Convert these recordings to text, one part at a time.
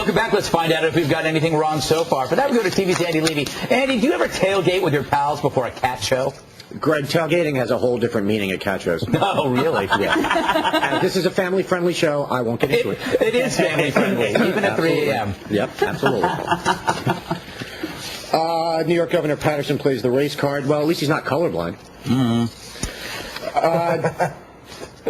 Looking back, let's find out if we've got anything wrong so far. For that, we go to TV's Andy Levy. Andy, do you ever tailgate with your pals before a cat show? Greg, tailgating has a whole different meaning at cat shows. Oh, really? Yeah. This is a family-friendly show. I won't get into it. It is family-friendly, even at 3 a.m. Yep, absolutely. New York Governor Patterson plays the race card. Well, at least he's not colorblind.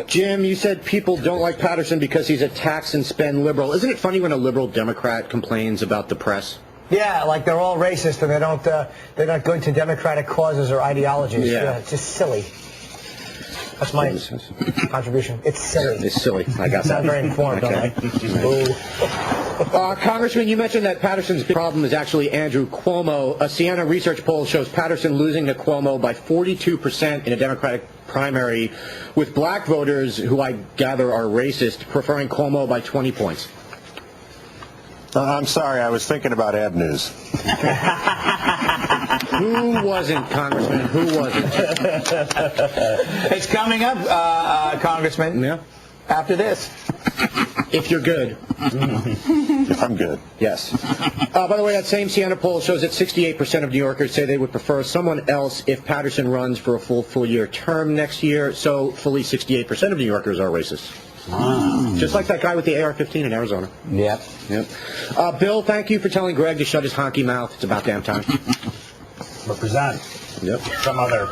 Jim, you said people don't like Patterson because he's a tax and spend liberal. Isn't it funny when a liberal Democrat complains about the press? Yeah, like they're all racist and they're not good to democratic causes or ideologies. Yeah, it's just silly. That's my contribution. It's silly. It's silly. I got that. Not very informed, okay. Congressman, you mentioned that Patterson's big problem is actually Andrew Cuomo. A Siena research poll shows Patterson losing to Cuomo by 42% in a Democratic primary, with black voters, who I gather are racist, preferring Cuomo by 20 points. I'm sorry, I was thinking about Ab News. Who wasn't, Congressman? Who wasn't? It's coming up, Congressman. Yeah. After this. If you're good. If I'm good. Yes. By the way, that same Siena poll shows that 68% of New Yorkers say they would prefer someone else if Patterson runs for a full year term next year. So fully 68% of New Yorkers are racist. Wow. Just like that guy with the AR-15 in Arizona. Yep. Bill, thank you for telling Greg to shut his honky mouth. It's about damn time. Represent. Yep. Some other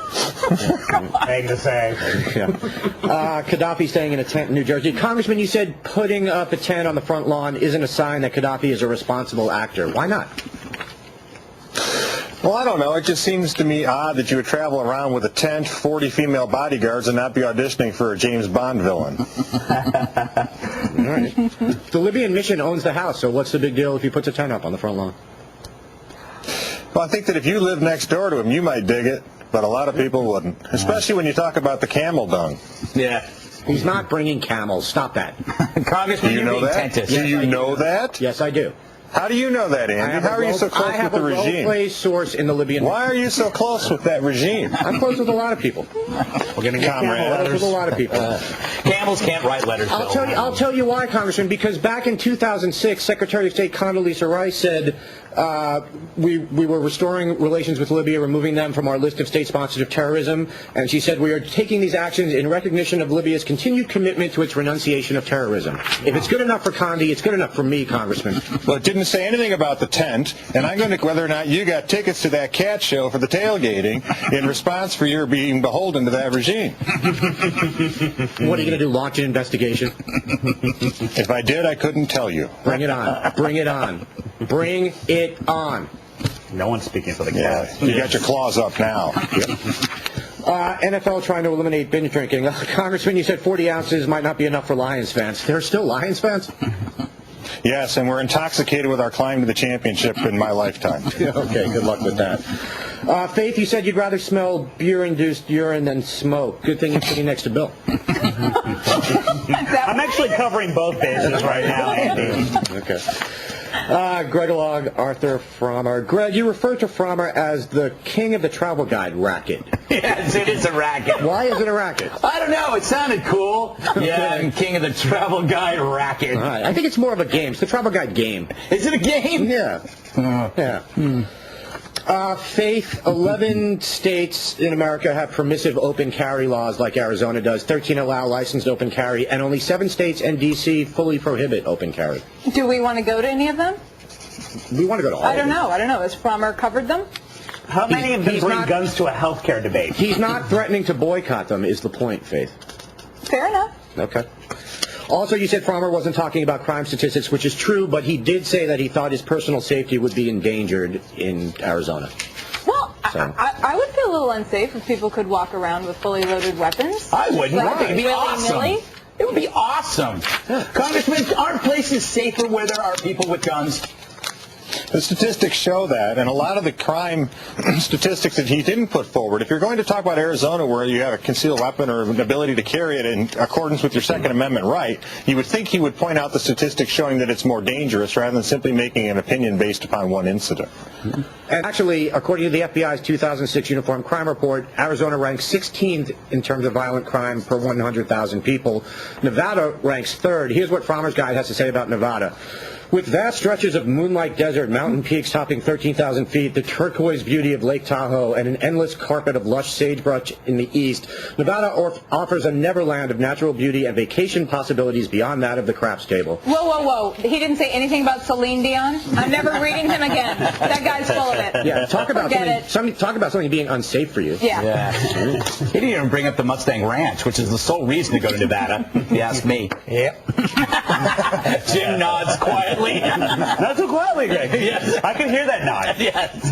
thing to say. Yeah. Gaddafi staying in a tent in New Jersey. Congressman, you said putting up a tent on the front lawn isn't a sign that Gaddafi is a responsible actor. Why not? Well, I don't know. It just seems to me odd that you would travel around with a tent, 40 female bodyguards, and not be auditioning for a James Bond villain. All right. The Libyan mission owns the house, so what's the big deal if he puts a tent up on the front lawn? Well, I think that if you lived next door to him, you might dig it, but a lot of people wouldn't, especially when you talk about the camel dung. Yeah. He's not bringing camels. Stop that. Congressman, do you know that? Do you know that? Yes, I do. How do you know that, Andy? How are you so close with the regime? I have a well-placed source in the Libyan. Why are you so close with that regime? I'm close with a lot of people. We're getting letters with a lot of people. Camels can't write letters. I'll tell you why, Congressman. Because back in 2006, Secretary of State Condoleezza Rice said we were restoring relations with Libya, removing them from our list of state sponsors of terrorism, and she said we are taking these actions in recognition of Libya's continued commitment to its renunciation of terrorism. If it's good enough for Condi, it's good enough for me, Congressman. Well, it didn't say anything about the tent, and I'm going to whether or not you got tickets to that cat show for the tailgating in response for your being beholden to that regime. What are you going to do, launch an investigation? If I did, I couldn't tell you. Bring it on. Bring it on. Bring it on. No one's speaking for the cat. Yeah, you got your claws up now. NFL trying to eliminate binge drinking. Congressman, you said 40 ounces might not be enough for Lions fans. There are still Lions fans? Yes, and we're intoxicated with our climb to the championship in my lifetime. Okay, good luck with that. Faith, you said you'd rather smell beer-induced urine than smoke. Good thing you're sitting next to Bill. I'm actually covering both bases right now, Andy. Okay. Gregalog, Arthur Frommer. Greg, you refer to Frommer as the king of the travel guide racket. Yes, it is a racket. Why is it a racket? I don't know. It sounded cool. Yeah, I'm king of the travel guide racket. All right. I think it's more of a game. It's the travel guide game. Is it a game? Yeah. Yeah. Faith, 11 states in America have permissive open carry laws like Arizona does. 13 allow licensed open carry, and only 7 states and D.C. fully prohibit open carry. Do we want to go to any of them? We want to go to all of them. I don't know. Has Frommer covered them? How many of them bring guns to a healthcare debate? He's not threatening to boycott them, is the point, Faith. Fair enough. Okay. Also, you said Frommer wasn't talking about crime statistics, which is true, but he did say that he thought his personal safety would be endangered in Arizona. Well, so. I would feel a little unsafe if people could walk around with fully loaded weapons. I wouldn't. Like, I think it'd be awesome. It would be awesome. Yeah. Congressman, aren't places safer where there are people with guns? The statistics show that, and a lot of the crime statistics that he didn't put forward, if you're going to talk about Arizona where you have a concealed weapon or an ability to carry it in accordance with your Second Amendment right, you would think he would point out the statistics showing that it's more dangerous rather than simply making an opinion based upon one incident. And actually, according to the FBI's 2006 Uniform Crime Report, Arizona ranks 16th in terms of violent crime per 100,000 people. Nevada ranks 3rd. Here's what Frommer's Guide has to say about Nevada. With vast stretches of moonlight desert, mountain peaks topping 13,000 feet, the turquoise beauty of Lake Tahoe, and an endless carpet of lush sagebrush in the east, Nevada offers a neverland of natural beauty and vacation possibilities beyond that of the craps table. Whoa, whoa, whoa. He didn't say anything about Celine Dion? I'm never reading him again. That guy's full of it. Yeah, talk about something being unsafe for you. Yeah. He didn't even bring up the Mustang Ranch, which is the sole reason to go to Nevada, if you ask me. Yep. Jim nods quietly. Not so quietly, Greg. Yes. I can hear that nod. Yes.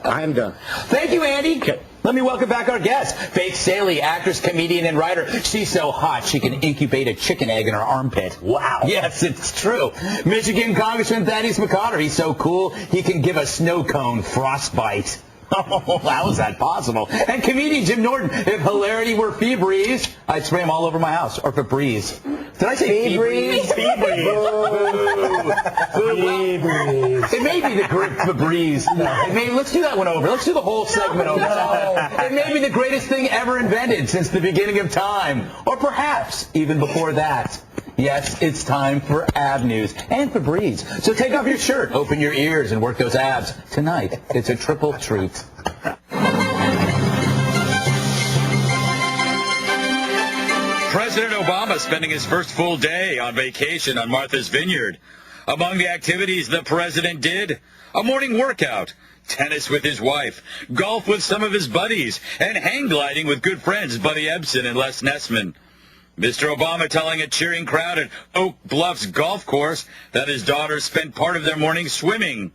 I am done. Thank you, Andy. Okay. Let me welcome back our guest, Faith Saley, actress, comedian, and writer. She's so hot she can incubate a chicken egg in her armpit. Wow. Yes, it's true. Michigan Congressman Thaddeus McCotter. He's so cool he can give a snow cone frostbite. Oh, how is that possible? And comedian Jim Norton. If hilarity were Feebreeze, I'd spray him all over my house. Or Feebreeze. Did I say Feebreeze? Feebreeze. It may be the Feebreeze. Let's do that one over. Let's do the whole segment over. It may be the greatest thing ever invented since the beginning of time. Or perhaps even before that. Yes, it's time for ab news and Feebreeze. So take off your shirt, open your ears, and work those abs. Tonight, it's a triple treat. President Obama spending his first full day on vacation on Martha's Vineyard. Among the activities the president did, a morning workout, tennis with his wife, golf with some of his buddies, and hang gliding with good friends Buddy Ebsen and Les Nessman. Mr. Obama telling a cheering crowd at Oak Bluffs golf course that his daughters spent part of their morning swimming.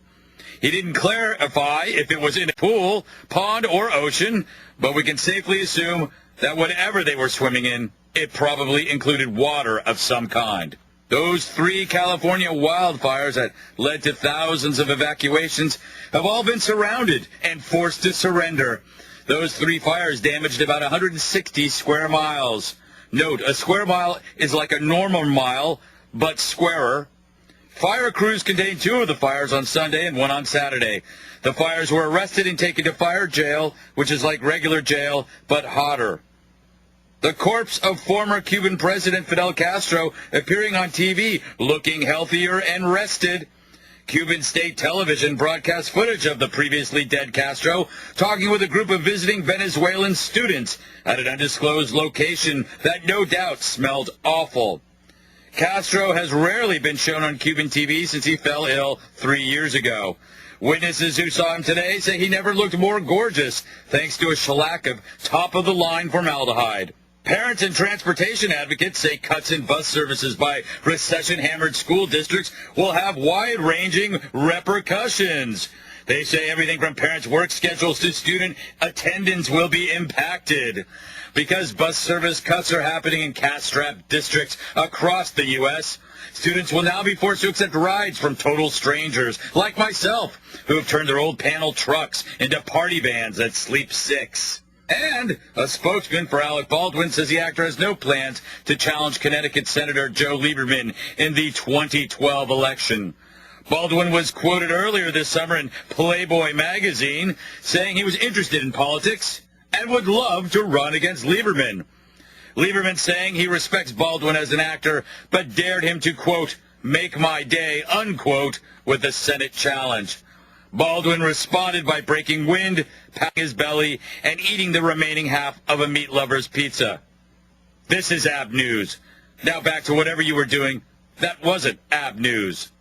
He didn't clarify if it was in a pool, pond, or ocean, but we can safely assume that whatever they were swimming in, it probably included water of some kind. Those 3 California wildfires that led to thousands of evacuations have all been surrounded and forced to surrender. Those 3 fires damaged about 160 square miles. Note, a square mile is like a normal mile, but squarer. Fire crews contained 2 of the fires on Sunday and 1 on Saturday. The fires were arrested and taken to fire jail, which is like regular jail, but hotter. The corpse of former Cuban President Fidel Castro appearing on TV, looking healthier and rested. Cuban state television broadcast footage of the previously dead Castro talking with a group of visiting Venezuelan students at an undisclosed location that no doubt smelled awful. Castro has rarely been shown on Cuban TV since he fell ill 3 years ago. Witnesses who saw him today say he never looked more gorgeous thanks to a shellac of top-of-the-line formaldehyde. Parents and transportation advocates say cuts in bus services by recession-hammered school districts will have wide-ranging repercussions. They say everything from parents' work schedules to student attendance will be impacted. Because bus service cuts are happening in cash-strapped districts across the U.S., students will now be forced to accept rides from total strangers, like myself, who have turned their old panel trucks into party vans that sleep 6. And a spokesman for Alec Baldwin says the actor has no plans to challenge Connecticut Senator Joe Lieberman in the 2012 election. Baldwin was quoted earlier this summer in Playboy magazine saying he was interested in politics and would love to run against Lieberman. Lieberman saying he respects Baldwin as an actor, but dared him to, quote, make my day, unquote, with the Senate challenge. Baldwin responded by breaking wind, patting his belly, and eating the remaining half of a meat lover's pizza. This is Ab News. Now back to whatever you were doing. That wasn't Ab News.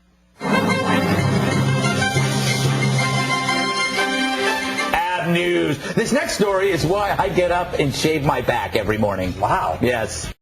Ab News. This next story is why I get up and shave my back every morning. Wow. Yes.